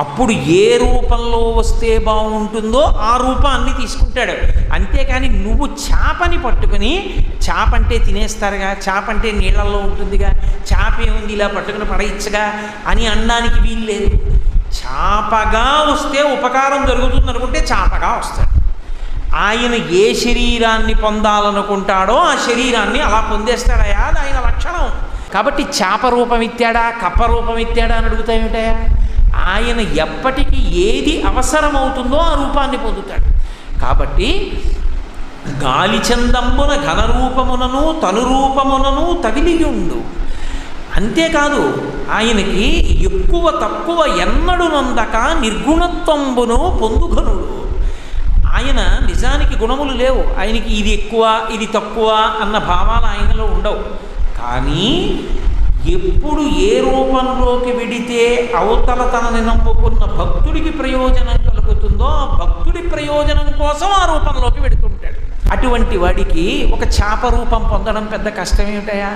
అప్పుడు ఏ రూపంలో వస్తే బాగుంటుందో ఆ రూపాన్ని తీసుకుంటాడు. అంతేకాని నువ్వు చేపని పట్టుకుని, చేప అంటే తినేస్తారుగా, చేప అంటే నీళ్ళల్లో ఉంటుందిగా, చేప ఏముంది ఇలా పట్టుకుని పడేయచ్చుగా అని అనడానికి వీలు లేదు. చేపగా వస్తే ఉపకారం జరుగుతుంది అనుకుంటే చేపగా వస్తాడు. ఆయన ఏ శరీరాన్ని పొందాలనుకుంటాడో ఆ శరీరాన్ని అలా పొందేస్తాడయా, అది ఆయన లక్షణం. కాబట్టి చేప రూపం ఎత్తాడా, కప్ప రూపం ఎత్తాడా అని అడుగుతాయేమిటయా? ఆయన ఎప్పటికీ ఏది అవసరమవుతుందో ఆ రూపాన్ని పొందుతాడు. కాబట్టి గాలిచందంబున ఘనరూపమునను తనురూపమునను తగిలియుండు. అంతేకాదు ఆయనకి ఎక్కువ తక్కువ ఎన్నడు నొందక నిర్గుణత్వంబును పొందుఘనుడు. ఆయన నిజానికి గుణములు లేవు, ఆయనకి ఇది ఎక్కువ ఇది తక్కువ అన్న భావాలు ఆయనలో ఉండవు. కానీ ఎప్పుడు ఏ రూపంలోకి వెడితే అవతల తనని నమ్ముకున్న భక్తుడికి ప్రయోజనం కలుగుతుందో ఆ భక్తుడి ప్రయోజనం కోసం ఆ రూపంలోకి వెడుతుంటాడు. అటువంటి వాడికి ఒక చేప రూపం పొందడం పెద్ద కష్టమేమిటయా?